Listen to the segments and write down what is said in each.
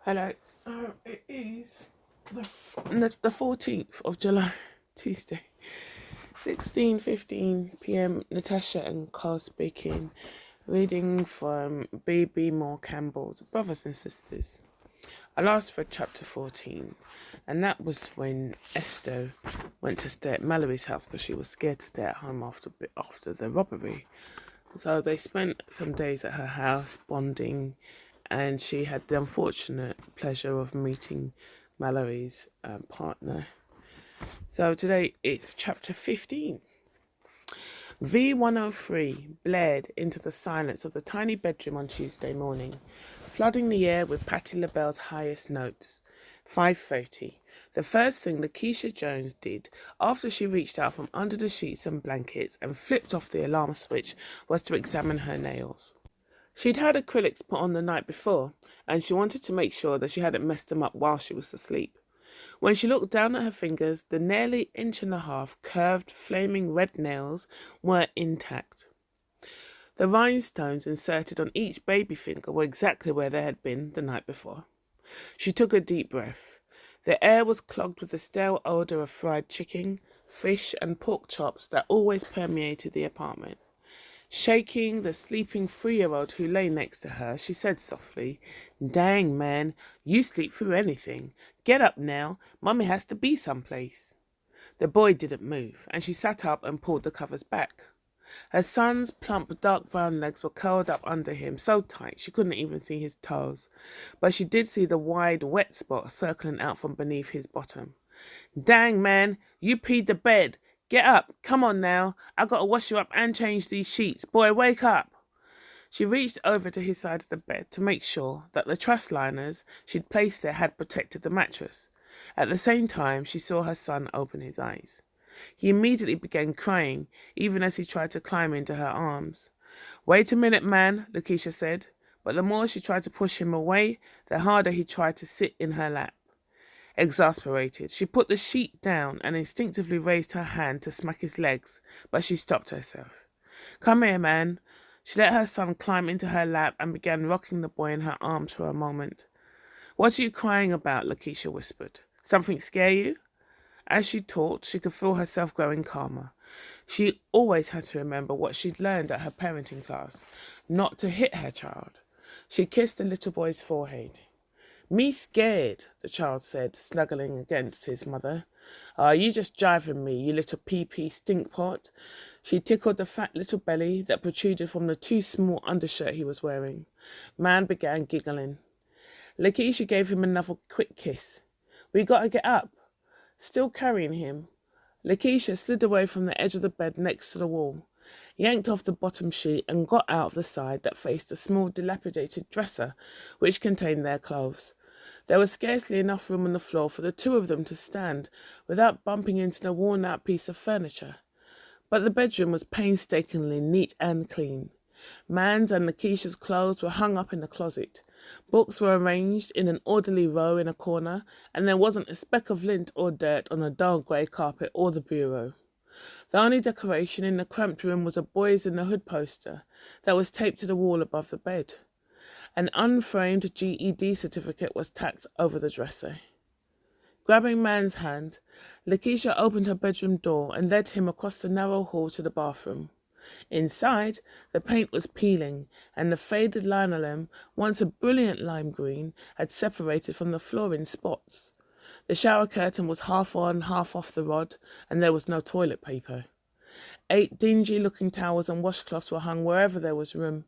Hello. It is the 14th of July, Tuesday, 16:15 p.m. Natasha and Carl speaking, reading from B.B. Moore Campbell's Brothers and Sisters. I last read chapter 14, and that was when Esther went to stay at Mallory's house because she was scared to stay at home after the robbery. So they spent some days at her house bonding, and she had the unfortunate pleasure of meeting Mallory's partner. So today it's chapter 15. V103 blared into the silence of the tiny bedroom on Tuesday morning, flooding the air with Patti LaBelle's highest notes. 5:30. The first thing Lakeisha Jones did after she reached out from under the sheets and blankets and flipped off the alarm switch was to examine her nails. She'd had acrylics put on the night before, and she wanted to make sure that she hadn't messed them up while she was asleep. When she looked down at her fingers, the nearly inch-and-a-half curved, flaming red nails were intact. The rhinestones inserted on each baby finger were exactly where they had been the night before. She took a deep breath. The air was clogged with the stale odour of fried chicken, fish, and pork chops that always permeated the apartment. Shaking the sleeping 3-year-old who lay next to her, she said softly, "Dang, man, you sleep through anything. Get up now. Mummy has to be someplace." The boy didn't move, and she sat up and pulled the covers back. Her son's plump dark brown legs were curled up under him so tight she couldn't even see his toes, but she did see the wide wet spot circling out from beneath his bottom. "Dang, man, you peed the bed. Get up. Come on now. I gotta wash you up and change these sheets. Boy, wake up." She reached over to his side of the bed to make sure that the truss liners she'd placed there had protected the mattress. At the same time, she saw her son open his eyes. He immediately began crying, even as he tried to climb into her arms. "Wait a minute, man," Lakeisha said, but the more she tried to push him away, the harder he tried to sit in her lap. Exasperated, she put the sheet down and instinctively raised her hand to smack his legs, but she stopped herself. "Come here, man." She let her son climb into her lap and began rocking the boy in her arms for a moment. "What are you crying about?" Lakeisha whispered. "Something scare you?" As she talked, she could feel herself growing calmer. She always had to remember what she'd learned at her parenting class, not to hit her child. She kissed the little boy's forehead. "Me scared," the child said, snuggling against his mother. You just jiving me, you little pee-pee stinkpot." She tickled the fat little belly that protruded from the too small undershirt he was wearing. Man began giggling. Lakeisha gave him another quick kiss. "We gotta get up." Still carrying him, Lakeisha slid away from the edge of the bed next to the wall, yanked off the bottom sheet and got out of the side that faced a small dilapidated dresser which contained their clothes. There was scarcely enough room on the floor for the two of them to stand without bumping into the worn-out piece of furniture. But the bedroom was painstakingly neat and clean. Man's and Lakeisha's clothes were hung up in the closet. Books were arranged in an orderly row in a corner, and there wasn't a speck of lint or dirt on the dull grey carpet or the bureau. The only decoration in the cramped room was a Boys in the Hood poster that was taped to the wall above the bed. An unframed GED certificate was tacked over the dresser. Grabbing Man's hand, Lakeisha opened her bedroom door and led him across the narrow hall to the bathroom. Inside, the paint was peeling, and the faded linoleum, once a brilliant lime green, had separated from the floor in spots. The shower curtain was half on, half off the rod, and there was no toilet paper. 8 dingy-looking towels and washcloths were hung wherever there was room.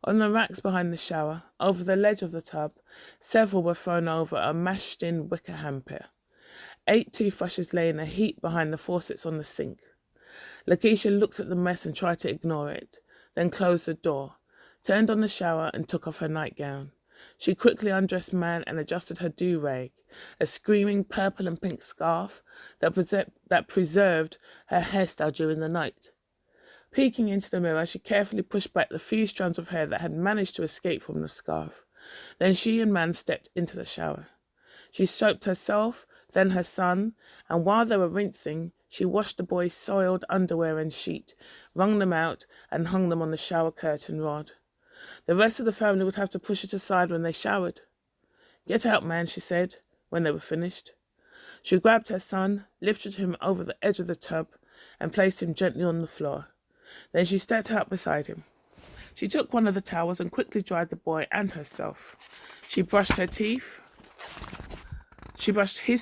On the racks behind the shower, over the ledge of the tub, several were thrown over a mashed-in wicker hamper. 8 toothbrushes lay in a heap behind the faucets on the sink. Lakeisha looked at the mess and tried to ignore it, then closed the door, turned on the shower and took off her nightgown. She quickly undressed Man and adjusted her do-rag, a screaming purple and pink scarf that preserved her hairstyle during the night. Peeking into the mirror, she carefully pushed back the few strands of hair that had managed to escape from the scarf. Then she and Man stepped into the shower. She soaped herself, then her son, and while they were rinsing, she washed the boy's soiled underwear and sheet, wrung them out, and hung them on the shower curtain rod. The rest of the family would have to push it aside when they showered. "Get out, man," she said, when they were finished. She grabbed her son, lifted him over the edge of the tub, and placed him gently on the floor. Then she stepped out beside him. She took one of the towels and quickly dried the boy and herself. She brushed his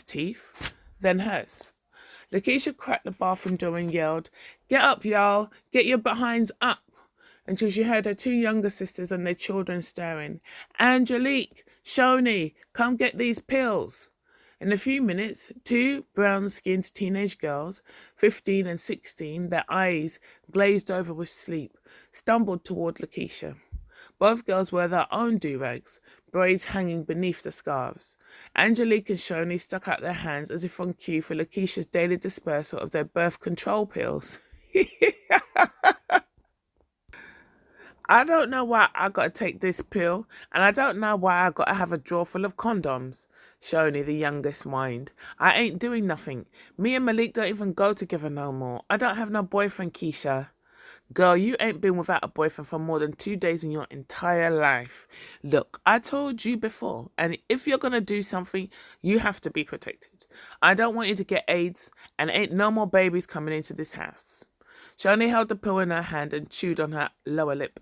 teeth, then hers. Lakeisha cracked the bathroom door and yelled, "Get up, y'all! Get your behinds up!" until she heard her two younger sisters and their children staring. "Angelique, Shoni, come get these pills." In a few minutes, two brown-skinned teenage girls, 15 and 16, their eyes glazed over with sleep, stumbled toward Lakeisha. Both girls wore their own do-rags, braids hanging beneath the scarves. Angelique and Shoni stuck out their hands as if on cue for Lakeisha's daily dispersal of their birth control pills. "I don't know why I gotta take this pill, and I don't know why I gotta have a drawer full of condoms," Shoni, the youngest, whined. "I ain't doing nothing. Me and Malik don't even go together no more. I don't have no boyfriend, Keisha." "Girl, you ain't been without a boyfriend for more than 2 days in your entire life. Look, I told you before, and if you're gonna do something, you have to be protected. I don't want you to get AIDS, and ain't no more babies coming into this house." Shoni held the pill in her hand and chewed on her lower lip.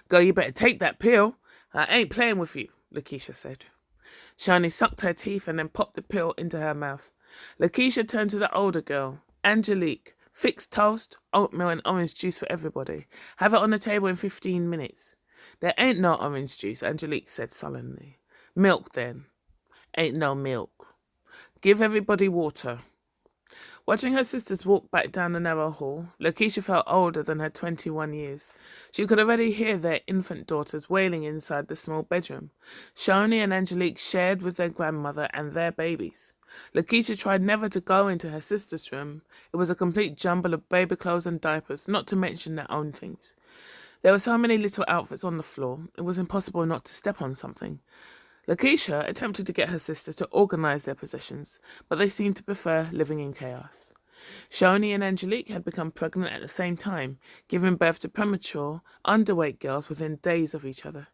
"Girl, you better take that pill. I ain't playing with you," Lakeisha said. Shani sucked her teeth and then popped the pill into her mouth. Lakeisha turned to the older girl. "Angelique, fix toast, oatmeal and orange juice for everybody. Have it on the table in 15 minutes. "There ain't no orange juice," Angelique said sullenly. "Milk, then." "Ain't no milk." "Give everybody water." Watching her sisters walk back down the narrow hall, Lakeisha felt older than her 21 years. She could already hear their infant daughters wailing inside the small bedroom. Shoni and Angelique shared with their grandmother and their babies. Lakeisha tried never to go into her sister's room. It was a complete jumble of baby clothes and diapers, not to mention their own things. There were so many little outfits on the floor, it was impossible not to step on something. Lakeisha attempted to get her sisters to organise their possessions, but they seemed to prefer living in chaos. Shoni and Angelique had become pregnant at the same time, giving birth to premature, underweight girls within days of each other.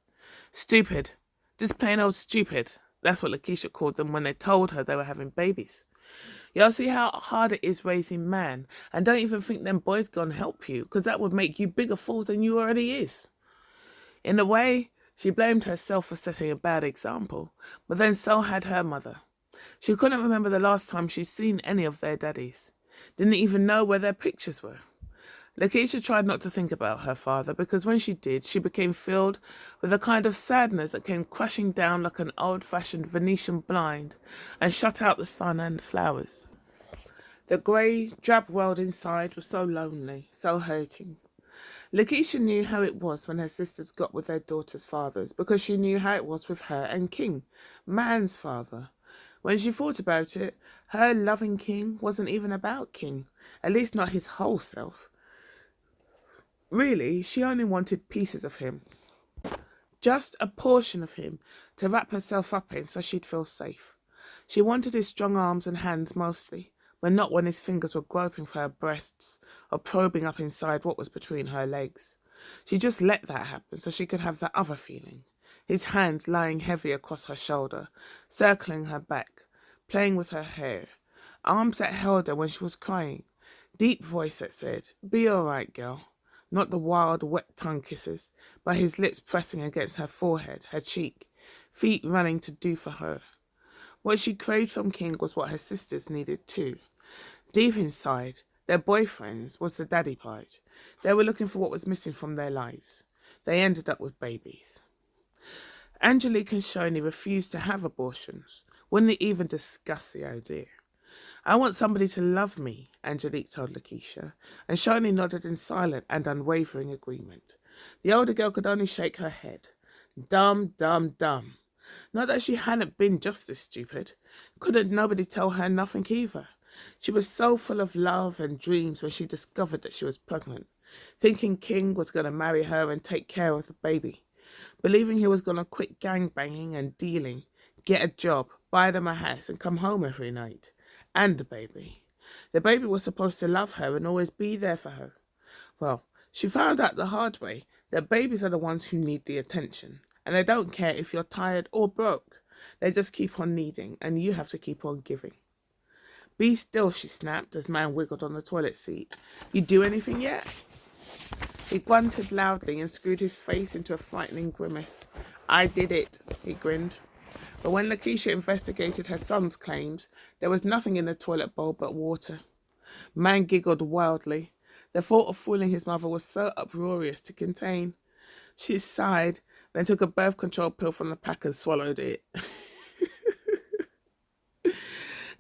Stupid. Just plain old stupid. That's what Lakeisha called them when they told her they were having babies. Y'all see how hard it is raising man, and don't even think them boys gonna help you, because that would make you bigger fools than you already is. In a way, she blamed herself for setting a bad example, but then so had her mother. She couldn't remember the last time she'd seen any of their daddies. Didn't even know where their pictures were. Lakeisha tried not to think about her father, because when she did, she became filled with a kind of sadness that came crashing down like an old-fashioned Venetian blind and shut out the sun and flowers. The grey, drab world inside was so lonely, so hurting. Lakeisha knew how it was when her sisters got with their daughters' fathers, because she knew how it was with her and King, Man's father. When she thought about it, her loving King wasn't even about King, at least not his whole self. Really, she only wanted pieces of him, just a portion of him to wrap herself up in so she'd feel safe. She wanted his strong arms and hands mostly, but not when his fingers were groping for her breasts or probing up inside what was between her legs. She just let that happen so she could have that other feeling. His hands lying heavy across her shoulder, circling her back, playing with her hair. Arms that held her when she was crying. Deep voice that said, "Be all right, girl." Not the wild, wet tongue kisses, but his lips pressing against her forehead, her cheek, feet running to do for her. What she craved from King was what her sisters needed too. Deep inside, their boyfriends was the daddy part. They were looking for what was missing from their lives. They ended up with babies. Angelique and Shoni refused to have abortions, wouldn't even discuss the idea. "I want somebody to love me," Angelique told Lakeisha, and Shoni nodded in silent and unwavering agreement. The older girl could only shake her head. Dumb, dumb, dumb. Not that she hadn't been just as stupid. Couldn't nobody tell her nothing either. She was so full of love and dreams when she discovered that she was pregnant, thinking King was going to marry her and take care of the baby, believing he was going to quit gangbanging and dealing, get a job, buy them a house and come home every night. And the baby. The baby was supposed to love her and always be there for her. Well, she found out the hard way that babies are the ones who need the attention, and they don't care if you're tired or broke. They just keep on needing, and you have to keep on giving. Be still, she snapped as Man wiggled on the toilet seat. You do anything yet? He grunted loudly and screwed his face into a frightening grimace. I did it, he grinned. But when Lakeisha investigated her son's claims, there was nothing in the toilet bowl but water. Man giggled wildly. The thought of fooling his mother was so uproarious to contain. She sighed, then took a birth control pill from the pack and swallowed it.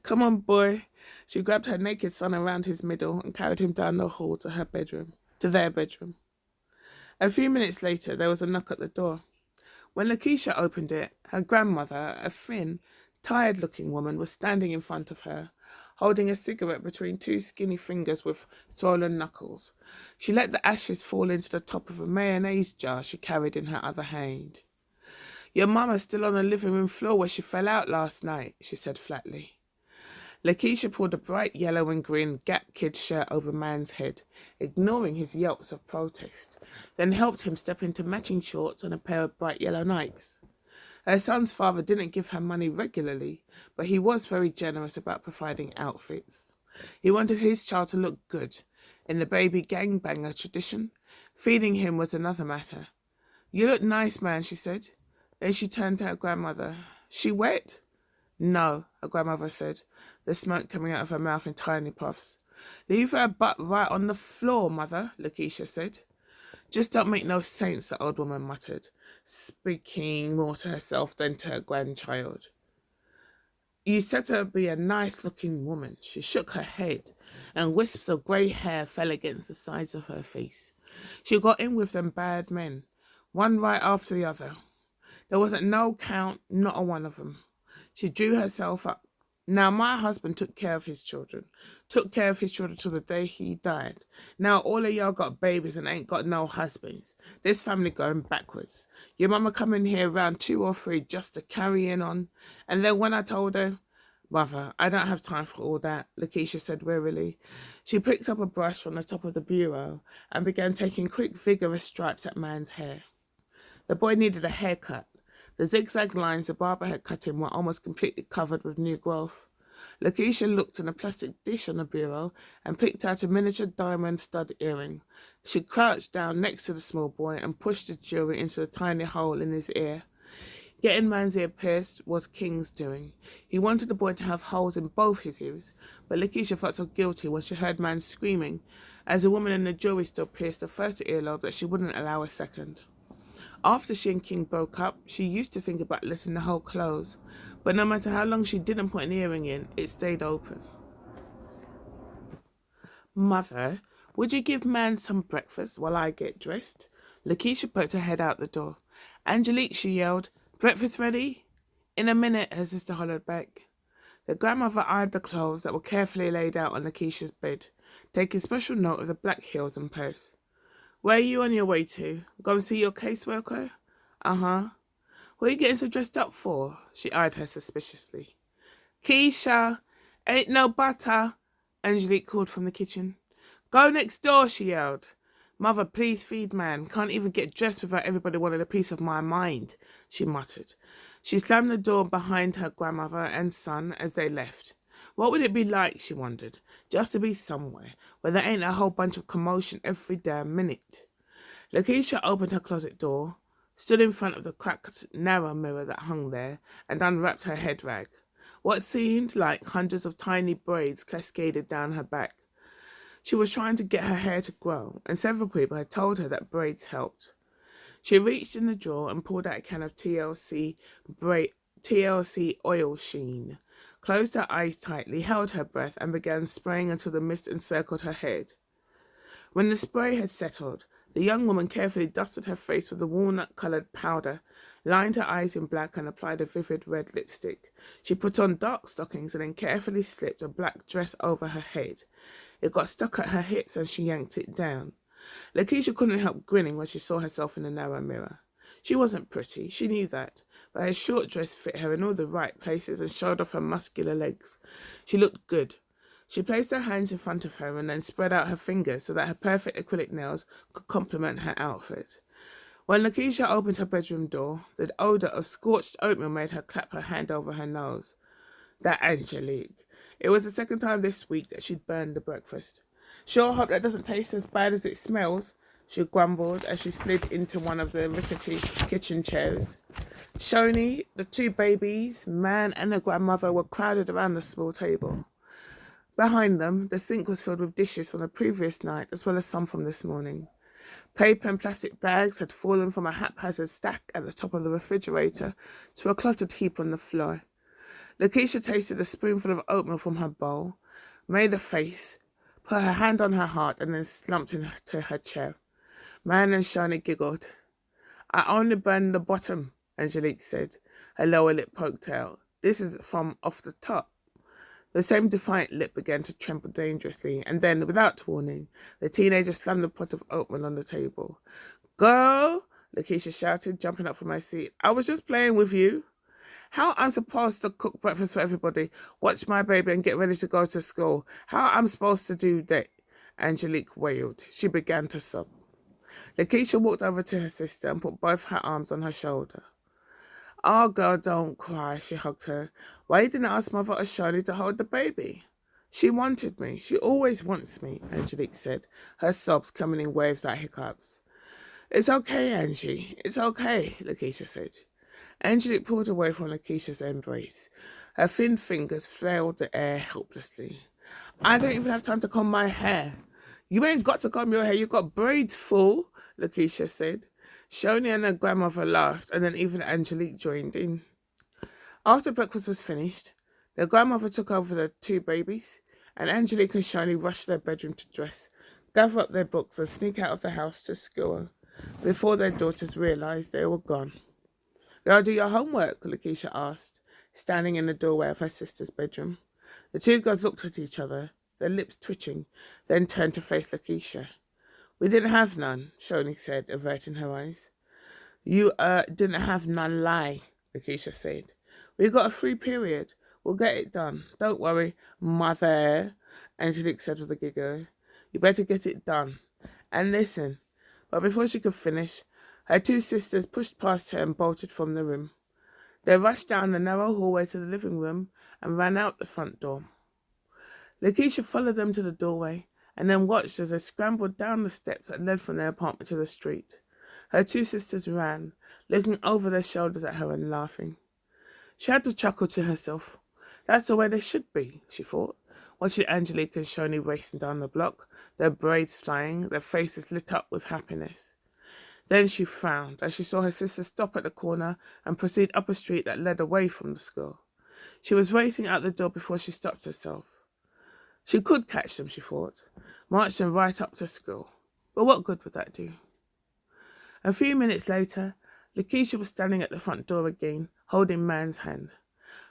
Come on, boy. She grabbed her naked son around his middle and carried him down the hall to their bedroom. A few minutes later, there was a knock at the door. When Lakeisha opened it, her grandmother, a thin, tired-looking woman, was standing in front of her, holding a cigarette between two skinny fingers with swollen knuckles. She let the ashes fall into the top of a mayonnaise jar she carried in her other hand. Your mama's still on the living room floor where she fell out last night, she said flatly. Lakeisha pulled a bright yellow and green Gap Kid shirt over Man's head, ignoring his yelps of protest, then helped him step into matching shorts and a pair of bright yellow Nikes. Her son's father didn't give her money regularly, but he was very generous about providing outfits. He wanted his child to look good, in the baby gangbanger tradition. Feeding him was another matter. You look nice, Man, she said. Then she turned to her grandmother. She wet? No, her grandmother said, the smoke coming out of her mouth in tiny puffs. Leave her butt right on the floor, mother, Lakeisha said. Just don't make no sense, the old woman muttered, speaking more to herself than to her grandchild. You said her be a nice-looking woman. She shook her head, and wisps of grey hair fell against the sides of her face. She got in with them bad men, one right after the other. There wasn't no count, not a one of them. She drew herself up. Now, my husband took care of his children till the day he died. Now, all of y'all got babies and ain't got no husbands. This family going backwards. Your mama come in here around 2 or 3 just to carry in on. And then when I told her, Mother, I don't have time for all that, Lakeisha said wearily. She picked up a brush from the top of the bureau and began taking quick, vigorous stripes at Man's hair. The boy needed a haircut. The zigzag lines the barber had cut him were almost completely covered with new growth. Lakeisha looked in a plastic dish on the bureau and picked out a miniature diamond stud earring. She crouched down next to the small boy and pushed the jewelry into the tiny hole in his ear. Getting Man's ear pierced was King's doing. He wanted the boy to have holes in both his ears, but Lakeisha felt so guilty when she heard Man screaming, as the woman in the jewelry store pierced the first earlobe, that she wouldn't allow a second. After she and King broke up, she used to think about letting the hole close, but no matter how long she didn't put an earring in, it stayed open. Mother, would you give Man some breakfast while I get dressed? Lakeisha poked her head out the door. Angelique, she yelled, breakfast ready? In a minute, her sister hollered back. The grandmother eyed the clothes that were carefully laid out on Lakeisha's bed, taking special note of the black heels and purse. Where are you on your way to? Go and see your caseworker? Uh-huh. What are you getting so dressed up for? She eyed her suspiciously. Keisha, ain't no butter, Angelique called from the kitchen. Go next door, she yelled. Mother, please feed Man. Can't even get dressed without everybody wanting a piece of my mind, she muttered. She slammed the door behind her grandmother and son as they left. What would it be like, she wondered, just to be somewhere where there ain't a whole bunch of commotion every damn minute? Lakeisha opened her closet door, stood in front of the cracked, narrow mirror that hung there, and unwrapped her head rag. What seemed like hundreds of tiny braids cascaded down her back. She was trying to get her hair to grow, and several people had told her that braids helped. She reached in the drawer and pulled out a can of TLC oil sheen, closed her eyes tightly, held her breath, and began spraying until the mist encircled her head. When the spray had settled, the young woman carefully dusted her face with a walnut-coloured powder, lined her eyes in black, and applied a vivid red lipstick. She put on dark stockings and then carefully slipped a black dress over her head. It got stuck at her hips and she yanked it down. Lakeisha couldn't help grinning when she saw herself in the narrow mirror. She wasn't pretty, she knew that, but her short dress fit her in all the right places and showed off her muscular legs. She looked good. She placed her hands in front of her and then spread out her fingers so that her perfect acrylic nails could complement her outfit. When Lakeisha opened her bedroom door, the odour of scorched oatmeal made her clap her hand over her nose. That Angelique. It was the second time this week that she'd burned the breakfast. Sure hope that doesn't taste as bad as it smells, she grumbled as she slid into one of the rickety kitchen chairs. Shoni, the two babies, man and their grandmother were crowded around the small table. Behind them, the sink was filled with dishes from the previous night as well as some from this morning. Paper and plastic bags had fallen from a haphazard stack at the top of the refrigerator to a cluttered heap on the floor. Lakeisha tasted a spoonful of oatmeal from her bowl, made a face, put her hand on her heart, and then slumped into her chair. Man and Shani giggled. I only burned the bottom, Angelique said, her lower lip poked out. This is from off the top. The same defiant lip began to tremble dangerously, and then, without warning, the teenager slammed the pot of oatmeal on the table. Girl, Lakeisha shouted, jumping up from her seat. I was just playing with you. How I'm supposed to cook breakfast for everybody, watch my baby and get ready to go to school? How I'm supposed to do that? Angelique wailed. She began to sob. Lakeisha walked over to her sister and put both her arms on her shoulder. Oh, girl, don't cry, she hugged her. Why you didn't ask Mother or Shirley to hold the baby? She wanted me. She always wants me, Angelique said, her sobs coming in waves like hiccups. It's okay, Angie. It's okay, Lakeisha said. Angelique pulled away from Lakeisha's embrace. Her thin fingers flailed the air helplessly. I don't even have time to comb my hair. You ain't got to comb your hair. You got braids, fool, Lakeisha said. Shoni and her grandmother laughed, and then even Angelique joined in. After breakfast was finished, their grandmother took over the two babies, and Angelique and Shoni rushed to their bedroom to dress, gather up their books, and sneak out of the house to school before their daughters realised they were gone. Girl, do your homework, Lakeisha asked, standing in the doorway of her sister's bedroom. The two girls looked at each other, their lips twitching, then turned to face Lakeisha. We didn't have none, Shoni said, averting her eyes. You, didn't have none lie, Lakeisha said. We got a free period. We'll get it done. Don't worry, mother, Angelique said with a giggle. You better get it done. And listen. But before she could finish, her two sisters pushed past her and bolted from the room. They rushed down the narrow hallway to the living room and ran out the front door. Lakeisha followed them to the doorway and then watched as they scrambled down the steps that led from their apartment to the street. Her two sisters ran, looking over their shoulders at her and laughing. She had to chuckle to herself. That's the way they should be, she thought, watching Angelique and Shoni racing down the block, their braids flying, their faces lit up with happiness. Then she frowned as she saw her sister stop at the corner and proceed up a street that led away from the school. She was racing out the door before she stopped herself. She could catch them, she thought, march them right up to school. But what good would that do? A few minutes later, Lakeisha was standing at the front door again, holding Man's hand.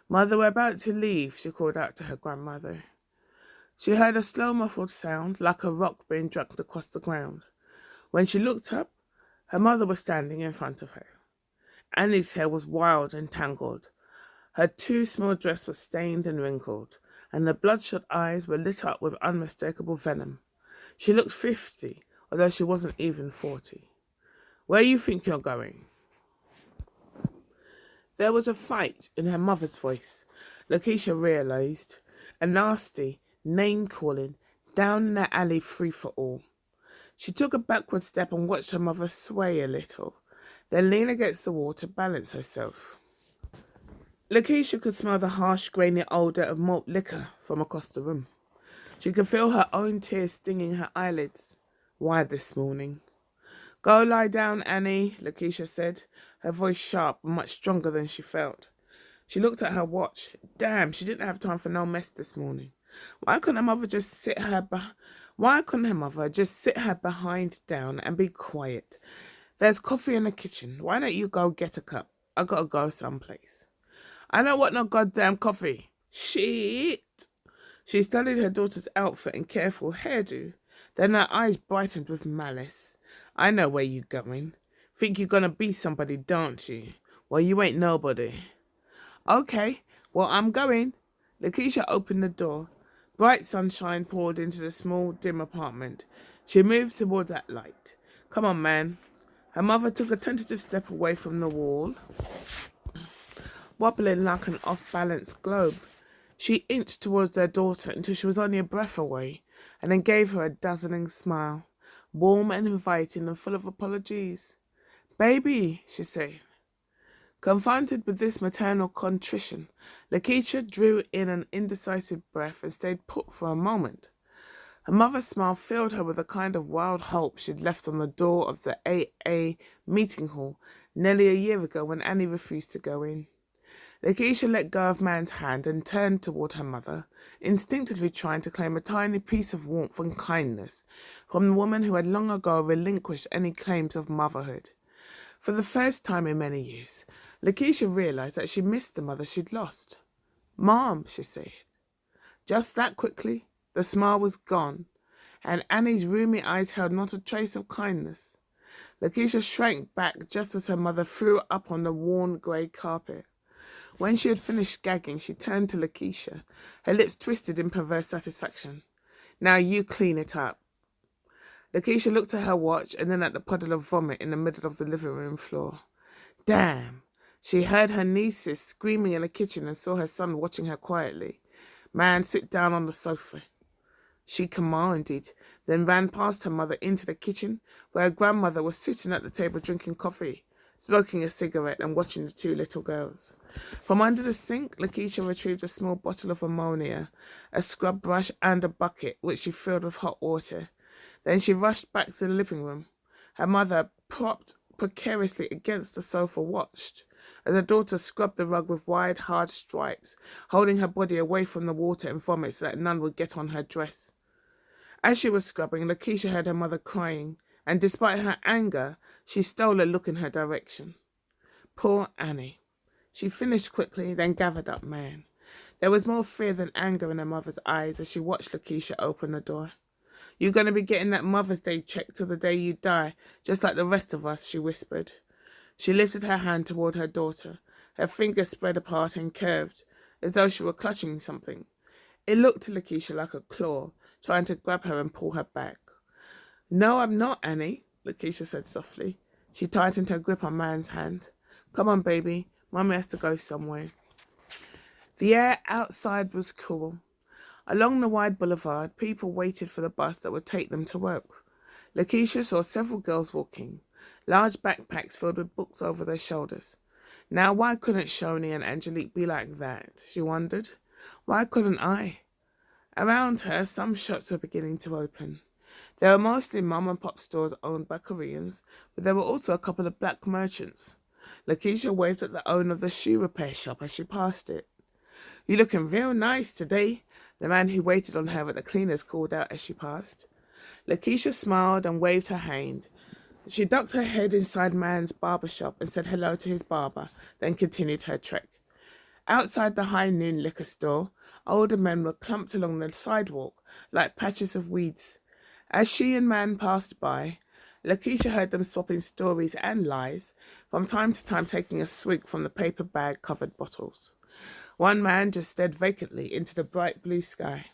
Mother, we're about to leave, she called out to her grandmother. She heard a slow muffled sound, like a rock being dragged across the ground. When she looked up, her mother was standing in front of her. Annie's hair was wild and tangled. Her too small dress was stained and wrinkled, and the bloodshot eyes were lit up with unmistakable venom. She looked 50, although she wasn't even 40. Where you think you're going? There was a fight in her mother's voice. Lakeisha realised. A nasty, name-calling, down the alley free-for-all. She took a backward step and watched her mother sway a little, then lean against the wall to balance herself. Lakeisha could smell the harsh, grainy odour of malt liquor from across the room. She could feel her own tears stinging her eyelids. Why this morning? Go lie down, Annie, Lakeisha said, her voice sharp and much stronger than she felt. She looked at her watch. Damn, she didn't have time for no mess this morning. Why couldn't her mother just sit her behind down and be quiet? There's coffee in the kitchen. Why don't you go get a cup? I gotta go someplace. I don't want no goddamn coffee. Shit. She studied her daughter's outfit and careful hairdo. Then her eyes brightened with malice. I know where you going. Think you're gonna be somebody, don't you? Well, you ain't nobody. Okay, well, I'm going. Lakeisha opened the door. Bright sunshine poured into the small, dim apartment. She moved toward that light. Come on, man. Her mother took a tentative step away from the wall, wobbling like an off-balanced globe. She inched towards their daughter until she was only a breath away, and then gave her a dazzling smile, warm and inviting and full of apologies. "Baby," she said. Confronted with this maternal contrition, Lakeisha drew in an indecisive breath and stayed put for a moment. Her mother's smile filled her with a kind of wild hope she'd left on the door of the AA meeting hall nearly a year ago when Annie refused to go in. Lakeisha let go of Man's hand and turned toward her mother, instinctively trying to claim a tiny piece of warmth and kindness from the woman who had long ago relinquished any claims of motherhood. For the first time in many years, Lakeisha realized that she missed the mother she'd lost. "Mom," she said. Just that quickly, the smile was gone, and Annie's roomy eyes held not a trace of kindness. Lakeisha shrank back just as her mother threw up on the worn grey carpet. When she had finished gagging, she turned to Lakeisha, her lips twisted in perverse satisfaction. "Now you clean it up." Lakeisha looked at her watch and then at the puddle of vomit in the middle of the living room floor. Damn! She heard her nieces screaming in the kitchen and saw her son watching her quietly. "Man, sit down on the sofa," she commanded, then ran past her mother into the kitchen, where her grandmother was sitting at the table drinking coffee, smoking a cigarette and watching the two little girls. From under the sink, Lakeisha retrieved a small bottle of ammonia, a scrub brush and a bucket, which she filled with hot water. Then she rushed back to the living room. Her mother, propped precariously against the sofa, watched as her daughter scrubbed the rug with wide, hard stripes, holding her body away from the water and vomit so that none would get on her dress. As she was scrubbing, Lakeisha heard her mother crying, and despite her anger, she stole a look in her direction. Poor Annie. She finished quickly, then gathered up Man. There was more fear than anger in her mother's eyes as she watched Lakeisha open the door. "You're going to be getting that Mother's Day check till the day you die, just like the rest of us," she whispered. She lifted her hand toward her daughter, her fingers spread apart and curved, as though she were clutching something. It looked to Lakeisha like a claw, trying to grab her and pull her back. "No, I'm not, Annie," Lakeisha said softly. She tightened her grip on Man's hand. "Come on, baby. Mummy has to go somewhere." The air outside was cool. Along the wide boulevard, people waited for the bus that would take them to work. Lakeisha saw several girls walking, large backpacks filled with books over their shoulders. Now, why couldn't Shoni and Angelique be like that, she wondered. Why couldn't I? Around her, some shops were beginning to open. There were mostly mom-and-pop stores owned by Koreans, but there were also a couple of black merchants. Lakeisha waved at the owner of the shoe repair shop as she passed it. "You're looking real nice today," the man who waited on her at the cleaners called out as she passed. Lakeisha smiled and waved her hand. She ducked her head inside Man's barber shop and said hello to his barber, then continued her trek. Outside the high noon liquor store, older men were clumped along the sidewalk like patches of weeds. As she and Man passed by, Lakeisha heard them swapping stories and lies, from time to time taking a swig from the paper bag-covered bottles. One man just stared vacantly into the bright blue sky.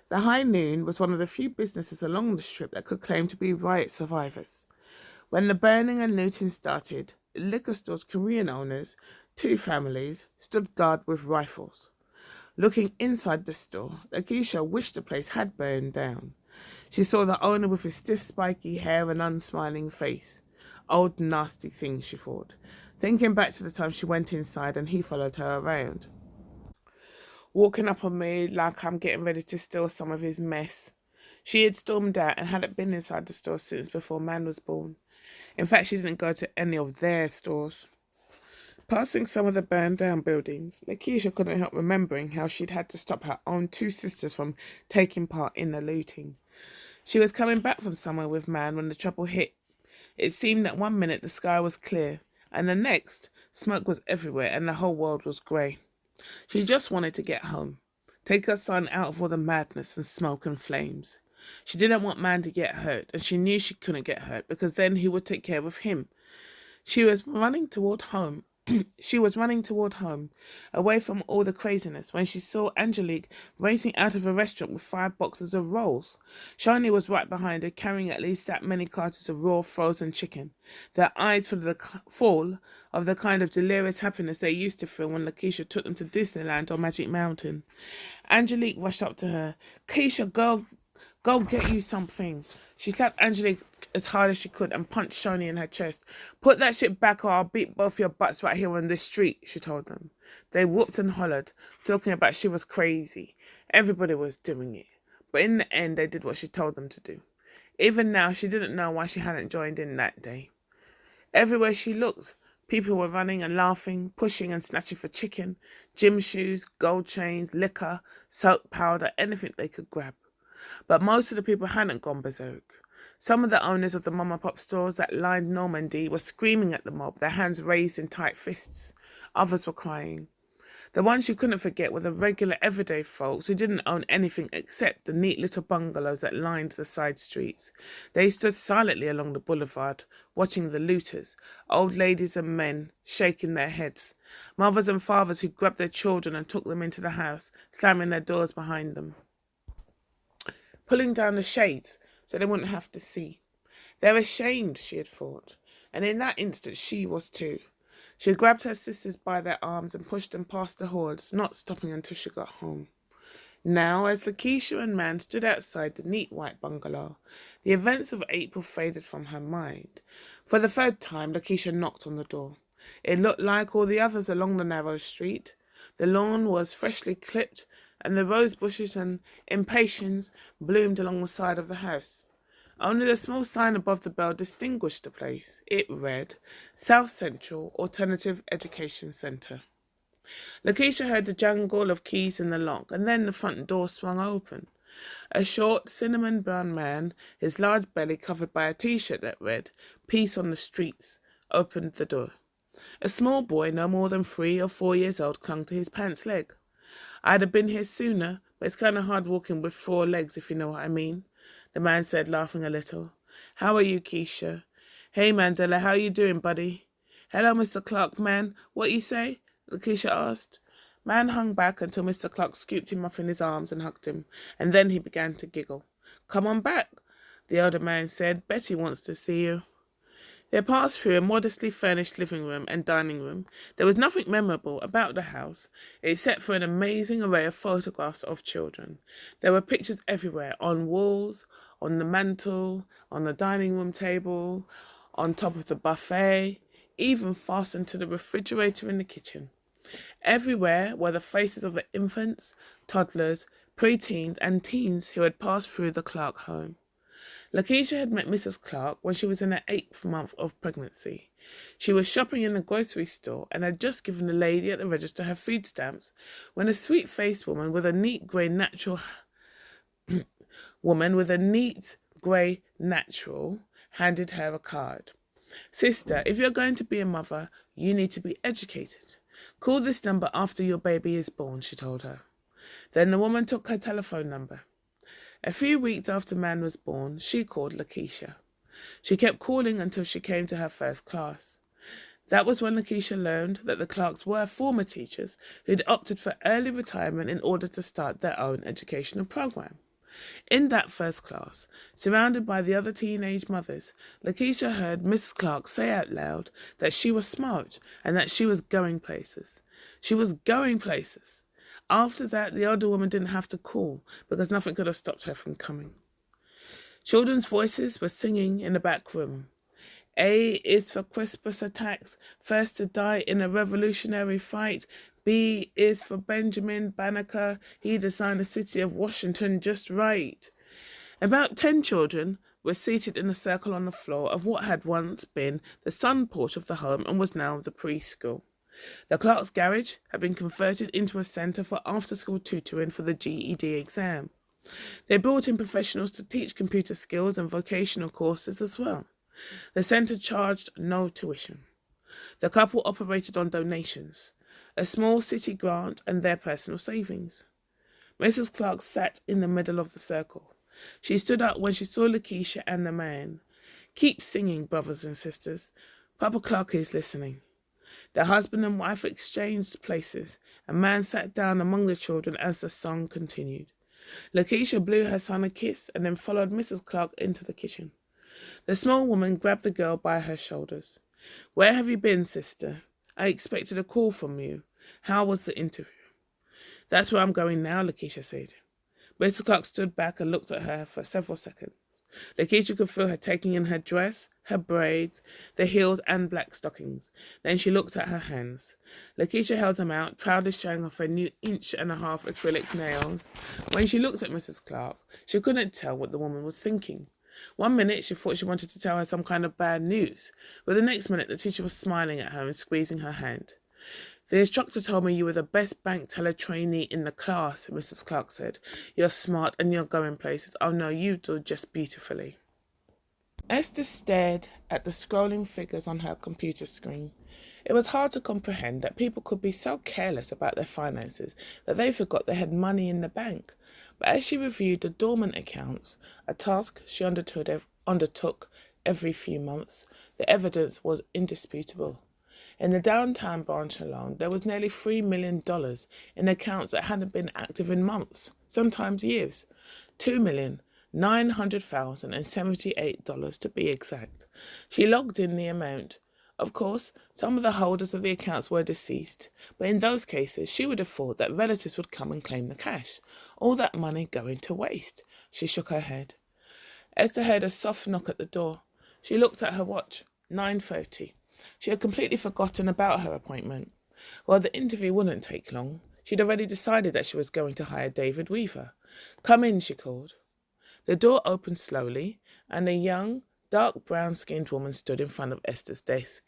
The High Noon was one of the few businesses along the strip that could claim to be riot survivors. When the burning and looting started, liquor store's Korean owners, two families, stood guard with rifles. Looking inside the store, Lakeisha wished the place had burned down. She saw the owner with his stiff spiky hair and unsmiling face. Old nasty thing, she thought, thinking back to the time she went inside and he followed her around, walking up on me like I'm getting ready to steal some of his mess. She had stormed out and hadn't been inside the store since before Man was born. In fact, she didn't go to any of their stores. Passing some of the burned-down buildings, Lakeisha couldn't help remembering how she'd had to stop her own two sisters from taking part in the looting. She was coming back from somewhere with Man when the trouble hit. It seemed that one minute the sky was clear, and the next, smoke was everywhere and the whole world was grey. She just wanted to get home, take her son out of all the madness and smoke and flames. She didn't want Man to get hurt, and she knew she couldn't get hurt because then he would take care of him. She was running toward home She was running toward home, away from all the craziness, when she saw Angelique racing out of a restaurant with 5 boxes of rolls. Shani was right behind her, carrying at least that many cartons of raw frozen chicken, their eyes full of the kind of delirious happiness they used to feel when Lakeisha took them to Disneyland or Magic Mountain. Angelique rushed up to her. Keisha, go get you something. She slapped Angelique as hard as she could and punched Shoni in her chest. Put that shit back or I'll beat both your butts right here on this street, she told them. They whooped and hollered, talking about she was crazy. Everybody was doing it. But in the end, they did what she told them to do. Even now, she didn't know why she hadn't joined in that day. Everywhere she looked, people were running and laughing, pushing and snatching for chicken, gym shoes, gold chains, liquor, soap powder, anything they could grab. But most of the people hadn't gone berserk. Some of the owners of the mom-and-pop stores that lined Normandy were screaming at the mob, their hands raised in tight fists. Others were crying. The ones you couldn't forget were the regular everyday folks who didn't own anything except the neat little bungalows that lined the side streets. They stood silently along the boulevard, watching the looters, old ladies and men, shaking their heads. Mothers and fathers who grabbed their children and took them into the house, slamming their doors behind them, pulling down the shades so they wouldn't have to see. They're ashamed, she had thought, and in that instant she was too. She grabbed her sisters by their arms and pushed them past the hordes, not stopping until she got home. Now, as Lakeisha and Man stood outside the neat white bungalow, the events of April faded from her mind. For the third time, Lakeisha knocked on the door. It looked like all the others along the narrow street. The lawn was freshly clipped, and the rose bushes and impatiens bloomed along the side of the house. Only the small sign above the bell distinguished the place. It read, South Central Alternative Education Centre. Lakeisha heard the jangle of keys in the lock, and then the front door swung open. A short, cinnamon-brown man, his large belly covered by a T-shirt that read, Peace on the Streets, opened the door. A small boy, no more than 3 or 4 years old, clung to his pants leg. I'd have been here sooner, but it's kind of hard walking with 4 legs, if you know what I mean, the man said, laughing a little. How are you, Keisha? Hey, Mandela, how you doing, buddy? Hello, Mr. Clark, man. What you say? Lakeisha asked. Man hung back until Mr. Clark scooped him up in his arms and hugged him, and then he began to giggle. Come on back, the older man said. Betty wants to see you. They passed through a modestly furnished living room and dining room. There was nothing memorable about the house, except for an amazing array of photographs of children. There were pictures everywhere, on walls, on the mantel, on the dining room table, on top of the buffet, even fastened to the refrigerator in the kitchen. Everywhere were the faces of the infants, toddlers, pre-teens and teens who had passed through the Clark home. Lakeisha had met Mrs. Clark when she was in her 8th month of pregnancy. She was shopping in a grocery store and had just given the lady at the register her food stamps when a sweet-faced woman with a neat grey natural handed her a card. Sister, if you're going to be a mother, you need to be educated. Call this number after your baby is born, she told her. Then the woman took her telephone number. A few weeks after Man was born, she called Lakeisha. She kept calling until she came to her first class. That was when Lakeisha learned that the Clarks were former teachers who'd opted for early retirement in order to start their own educational program. In that first class, surrounded by the other teenage mothers, Lakeisha heard Mrs. Clark say out loud that she was smart and that she was going places. She was going places. After that, the older woman didn't have to call because nothing could have stopped her from coming. Children's voices were singing in the back room. A is for Crispus attacks, first to die in a revolutionary fight. B is for Benjamin Banneker. He designed the city of Washington just right. About 10 children were seated in a circle on the floor of what had once been the sun porch of the home and was now the preschool. The Clark's garage had been converted into a centre for after-school tutoring for the GED exam. They brought in professionals to teach computer skills and vocational courses as well. The centre charged no tuition. The couple operated on donations, a small city grant and their personal savings. Mrs. Clark sat in the middle of the circle. She stood up when she saw Lakeisha and the man. Keep singing, brothers and sisters. Papa Clark is listening. The husband and wife exchanged places. A man sat down among the children as the song continued. Lakeisha blew her son a kiss and then followed Mrs. Clark into the kitchen. The small woman grabbed the girl by her shoulders. "Where have you been, sister? I expected a call from you. How was the interview?" "That's where I'm going now," Lakeisha said. Mrs. Clark stood back and looked at her for several seconds. Lakeisha could feel her taking in her dress, her braids, the heels and black stockings. Then she looked at her hands. Lakeisha held them out, proudly showing off her new 1.5-inch acrylic nails. When she looked at Mrs. Clark, she couldn't tell what the woman was thinking. One minute she thought she wanted to tell her some kind of bad news, but the next minute the teacher was smiling at her and squeezing her hand. "The instructor told me you were the best bank teller trainee in the class," Mrs. Clark said. "You're smart and you're going places. Oh no, you do just beautifully." Esther stared at the scrolling figures on her computer screen. It was hard to comprehend that people could be so careless about their finances that they forgot they had money in the bank. But as she reviewed the dormant accounts, a task she undertook every few months, the evidence was indisputable. In the downtown branch alone, there was nearly $3 million in accounts that hadn't been active in months, sometimes years. $2,900,078 to be exact. She logged in the amount. Of course, some of the holders of the accounts were deceased, but in those cases, she would have thought that relatives would come and claim the cash. All that money going to waste. She shook her head. Esther heard a soft knock at the door. She looked at her watch. 9:30. She had completely forgotten about her appointment. Well, the interview wouldn't take long. She'd already decided that she was going to hire David Weaver. "Come in," she called. The door opened slowly, and a young, dark brown-skinned woman stood in front of Esther's desk.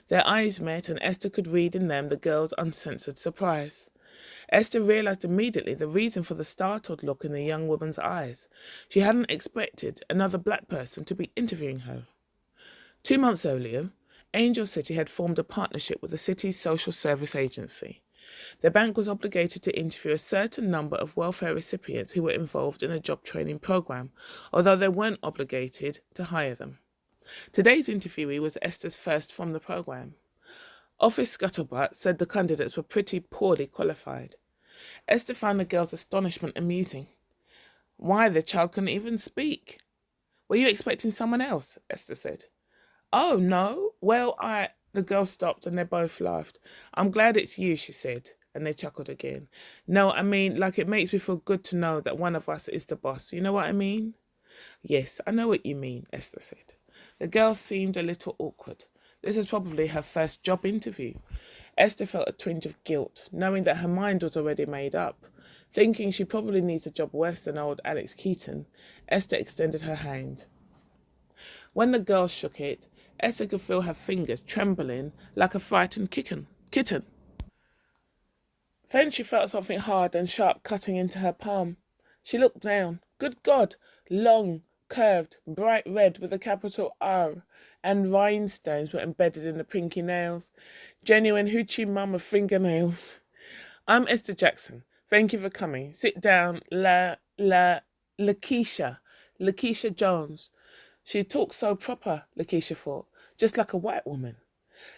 Their eyes met, and Esther could read in them the girl's uncensored surprise. Esther realized immediately the reason for the startled look in the young woman's eyes. She hadn't expected another black person to be interviewing her. 2 months earlier, Angel City had formed a partnership with the city's social service agency. The bank was obligated to interview a certain number of welfare recipients who were involved in a job training program, although they weren't obligated to hire them. Today's interviewee was Esther's first from the program. Office scuttlebutt said the candidates were pretty poorly qualified. Esther found the girl's astonishment amusing. Why, the child couldn't even speak. "Were you expecting someone else?" Esther said. "Oh, no. Well, The girl stopped and they both laughed. "I'm glad it's you," she said, and they chuckled again. "No, I mean, like, it makes me feel good to know that one of us is the boss. You know what I mean?" "Yes, I know what you mean," Esther said. The girl seemed a little awkward. This was probably her first job interview. Esther felt a twinge of guilt, knowing that her mind was already made up. Thinking she probably needs a job worse than old Alex Keaton, Esther extended her hand. When the girl shook it, Esther could feel her fingers trembling like a frightened kitten. Then she felt something hard and sharp cutting into her palm. She looked down. Good God! Long, curved, bright red with a capital R, and rhinestones were embedded in the pinky nails. Genuine hoochie mama fingernails. "I'm Esther Jackson. Thank you for coming. Sit down, Lakeisha Jones." She talked so proper, Lakeisha thought, just like a white woman.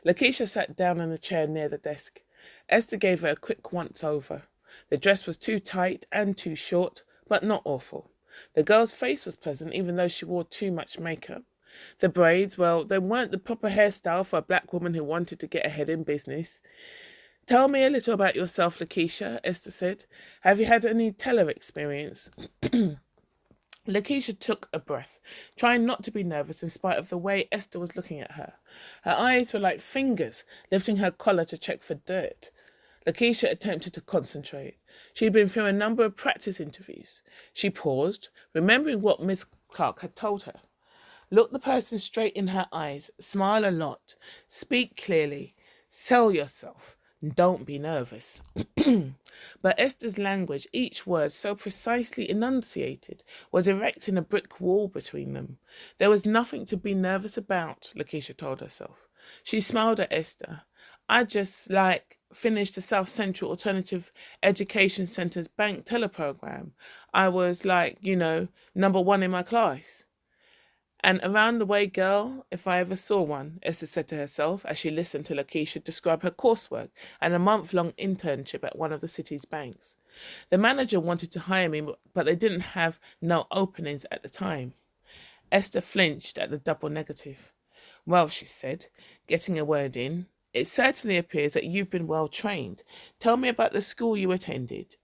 Lakeisha sat down in a chair near the desk. Esther gave her a quick once-over. The dress was too tight and too short, but not awful. The girl's face was pleasant, even though she wore too much makeup. The braids, well, they weren't the proper hairstyle for a black woman who wanted to get ahead in business. "Tell me a little about yourself, Lakeisha," Esther said. "Have you had any teller experience?" Lakeisha took a breath, trying not to be nervous in spite of the way Esther was looking at her. Her eyes were like fingers lifting her collar to check for dirt. Lakeisha attempted to concentrate. She'd been through a number of practice interviews. She paused, remembering what Miss Clark had told her. Look the person straight in her eyes, smile a lot, speak clearly, sell yourself, and don't be nervous. But Esther's language, each word so precisely enunciated, was erecting a brick wall between them. There was nothing to be nervous about, Lakeisha told herself. She smiled at Esther. "I just, finished the South Central Alternative Education Center's bank teller program. I was, number one in my class." "And around the way girl, if I ever saw one," Esther said to herself as she listened to Lakeisha describe her coursework and a month-long internship at one of the city's banks. The manager wanted to hire me, but they didn't have no openings at the time. Esther flinched at the double negative. "Well," she said, getting a word in, "it certainly appears that you've been well trained. Tell me about the school you attended."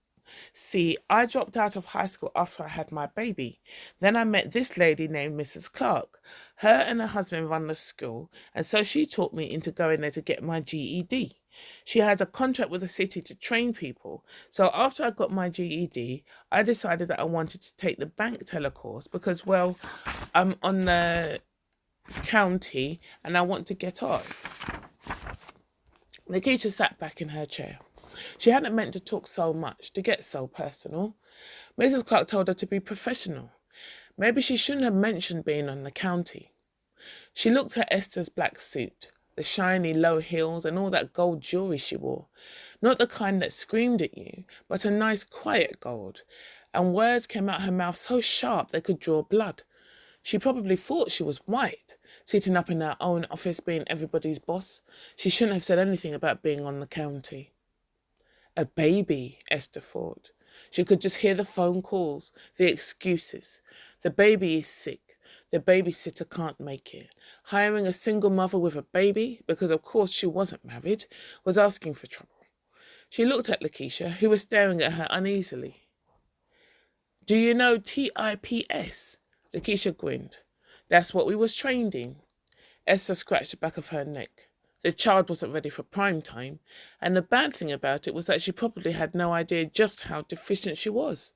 "See, I dropped out of high school after I had my baby. Then I met this lady named Mrs. Clark. Her and her husband run the school, and so she taught me into going there to get my GED. She has a contract with the city to train people. So after I got my GED, I decided that I wanted to take the bank teller course because, well, I'm on the county and I want to get off." Lakeisha sat back in her chair. She hadn't meant to talk so much, to get so personal. Mrs. Clark told her to be professional. Maybe she shouldn't have mentioned being on the county. She looked at Esther's black suit, the shiny low heels and all that gold jewellery she wore. Not the kind that screamed at you, but a nice quiet gold. And words came out her mouth so sharp they could draw blood. She probably thought she was white, sitting up in her own office being everybody's boss. She shouldn't have said anything about being on the county. A baby, Esther thought. She could just hear the phone calls, the excuses. The baby is sick. The babysitter can't make it. Hiring a single mother with a baby, because of course she wasn't married, was asking for trouble. She looked at Lakeisha, who was staring at her uneasily. "Do you know TIPS? Lakeisha grinned. "That's what we was trained in." Esther scratched the back of her neck. The child wasn't ready for prime time, and the bad thing about it was that she probably had no idea just how deficient she was.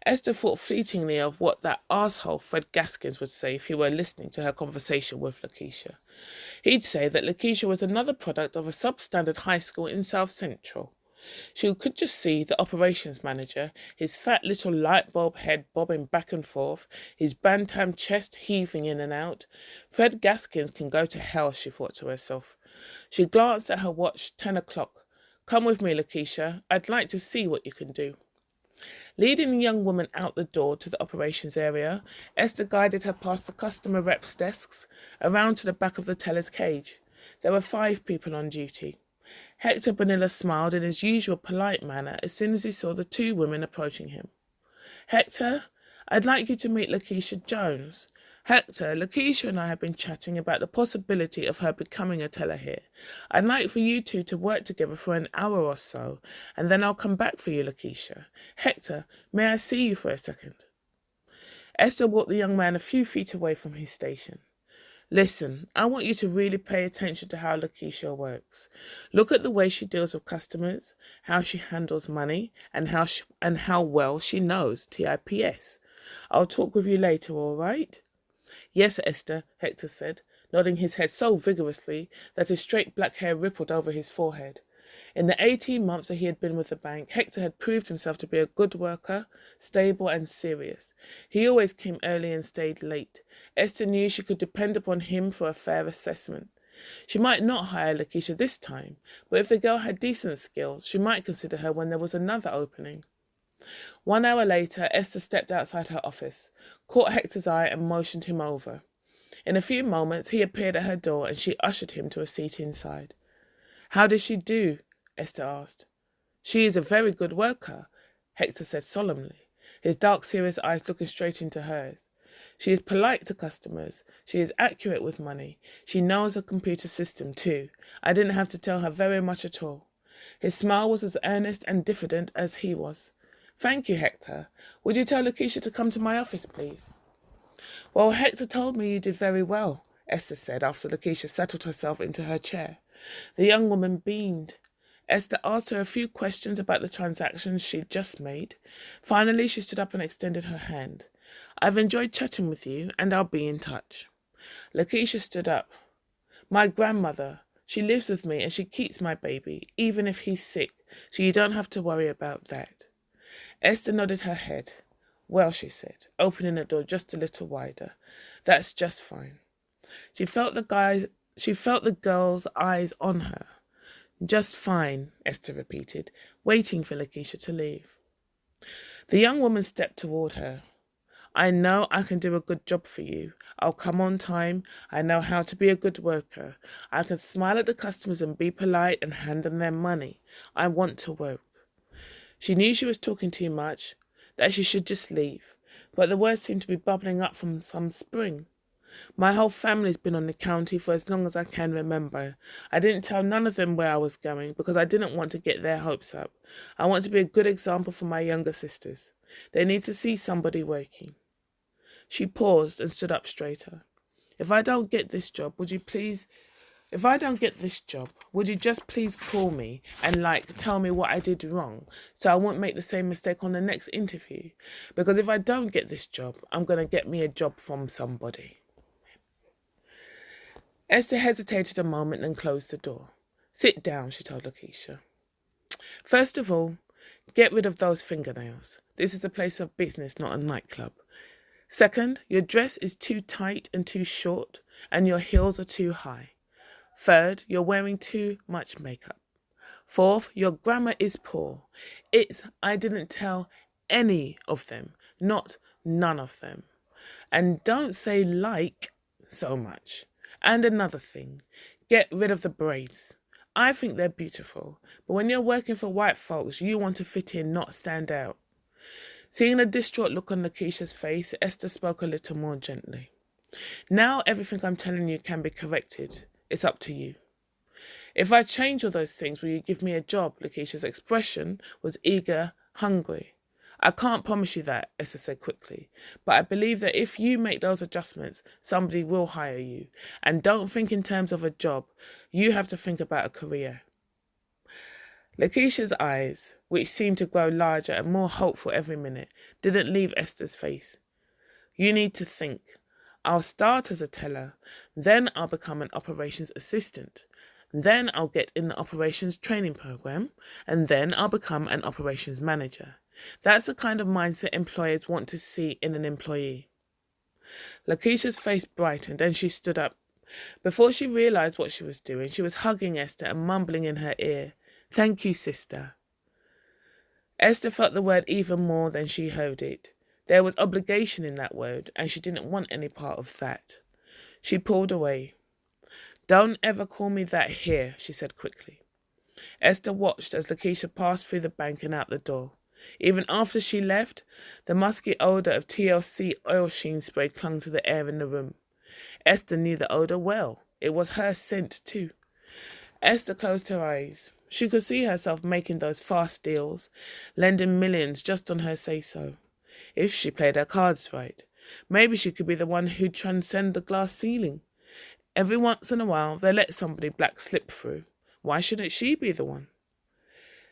Esther thought fleetingly of what that arsehole Fred Gaskins would say if he were listening to her conversation with Lakeisha. He'd say that Lakeisha was another product of a substandard high school in South Central. She could just see the operations manager, his fat little light bulb head bobbing back and forth, his bantam chest heaving in and out. Fred Gaskins can go to hell, she thought to herself. She glanced at her watch. 10 o'clock. "Come with me, Lakeisha. I'd like to see what you can do." Leading the young woman out the door to the operations area, Esther guided her past the customer reps' desks, around to the back of the teller's cage. There were 5 people on duty. Hector Bonilla smiled in his usual polite manner as soon as he saw the 2 women approaching him. "Hector, I'd like you to meet Lakeisha Jones. Hector, Lakeisha and I have been chatting about the possibility of her becoming a teller here. I'd like for you two to work together for an hour or so, and then I'll come back for you, Lakeisha. Hector, may I see you for a second?" Esther walked the young man a few feet away from his station. "Listen, I want you to really pay attention to how Lakeisha works. Look at the way she deals with customers, how she handles money, and how well she knows TIPS. I'll talk with you later, all right?" "Yes, Esther," Hector said, nodding his head so vigorously that his straight black hair rippled over his forehead. In the 18 months that he had been with the bank, Hector had proved himself to be a good worker, stable and serious. He always came early and stayed late. Esther knew she could depend upon him for a fair assessment. She might not hire Lakeisha this time, but if the girl had decent skills, she might consider her when there was another opening. 1 hour later, Esther stepped outside her office, caught Hector's eye and motioned him over. In a few moments, he appeared at her door and she ushered him to a seat inside. "How does she do?" Esther asked. "She is a very good worker," Hector said solemnly, his dark, serious eyes looking straight into hers. "She is polite to customers. She is accurate with money. She knows a computer system, too. I didn't have to tell her very much at all." His smile was as earnest and diffident as he was. "Thank you, Hector. Would you tell Lakeisha to come to my office, please?" "Well, Hector told me you did very well," Esther said after Lakeisha settled herself into her chair. The young woman beamed. Esther asked her a few questions about the transactions she'd just made. Finally, she stood up and extended her hand. "I've enjoyed chatting with you, and I'll be in touch." Lakeisha stood up. "My grandmother. She lives with me and she keeps my baby, even if he's sick, so you don't have to worry about that." Esther nodded her head. "Well," she said, opening the door just a little wider, "that's just fine." She felt the girl's eyes on her. "Just fine," Esther repeated, waiting for Lakeisha to leave. The young woman stepped toward her. I know I can do a good job for you. I'll come on time. I know how to be a good worker. I can smile at the customers and be polite and hand them their money. I want to work. She knew she was talking too much, that she should just leave, but the words seemed to be bubbling up from some spring. My whole family's been on the county for as long as I can remember. I didn't tell none of them where I was going because I didn't want to get their hopes up. I want to be a good example for my younger sisters. They need to see somebody working. She paused and stood up straighter. If I don't get this job, would you just please call me and tell me what I did wrong so I won't make the same mistake on the next interview? Because if I don't get this job, I'm going to get me a job from somebody. Esther hesitated a moment and closed the door. Sit down, she told Lakeisha. First of all, get rid of those fingernails. This is a place of business, not a nightclub. Second, your dress is too tight and too short, and your heels are too high. Third, you're wearing too much makeup. Fourth, your grammar is poor. I didn't tell any of them, not none of them. And don't say so much. And another thing, get rid of the braids. I think they're beautiful, but when you're working for white folks, you want to fit in, not stand out. Seeing a distraught look on Lakeisha's face, Esther spoke a little more gently. Now everything I'm telling you can be corrected. It's up to you. If I change all those things, will you give me a job? Lakeisha's expression was eager, hungry. I can't promise you that, Esther said quickly, but I believe that if you make those adjustments, somebody will hire you. And don't think in terms of a job. You have to think about a career. Lakeisha's eyes, which seemed to grow larger and more hopeful every minute, didn't leave Esther's face. You need to think. I'll start as a teller, then I'll become an operations assistant. Then I'll get in the operations training program, and then I'll become an operations manager. That's the kind of mindset employers want to see in an employee. Lakeisha's face brightened and she stood up. Before she realized what she was doing, she was hugging Esther and mumbling in her ear, "Thank you, sister." Esther felt the word even more than she heard it. There was obligation in that word, and she didn't want any part of that. She pulled away. "Don't ever call me that here," she said quickly. Esther watched as Lakeisha passed through the bank and out the door. Even after she left, the musky odour of TLC oil sheen spray clung to the air in the room. Esther knew the odour well. It was her scent too. Esther closed her eyes. She could see herself making those fast deals, lending millions just on her say-so. If she played her cards right, maybe she could be the one who'd transcend the glass ceiling. Every once in a while, they let somebody black slip through. Why shouldn't she be the one?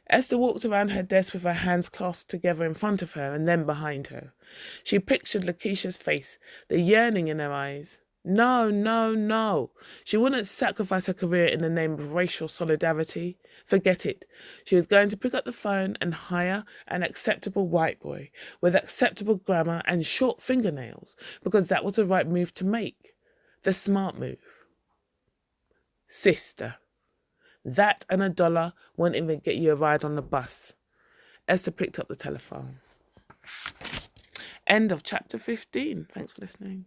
Esther walked around her desk with her hands clasped together in front of her and then behind her. She pictured Lakeisha's face, the yearning in her eyes. No, no, no. She wouldn't sacrifice her career in the name of racial solidarity. Forget it. She was going to pick up the phone and hire an acceptable white boy with acceptable grammar and short fingernails because that was the right move to make. The smart move. Sister. That and $1 won't even get you a ride on the bus. Esther picked up the telephone. End of chapter 15. Thanks for listening.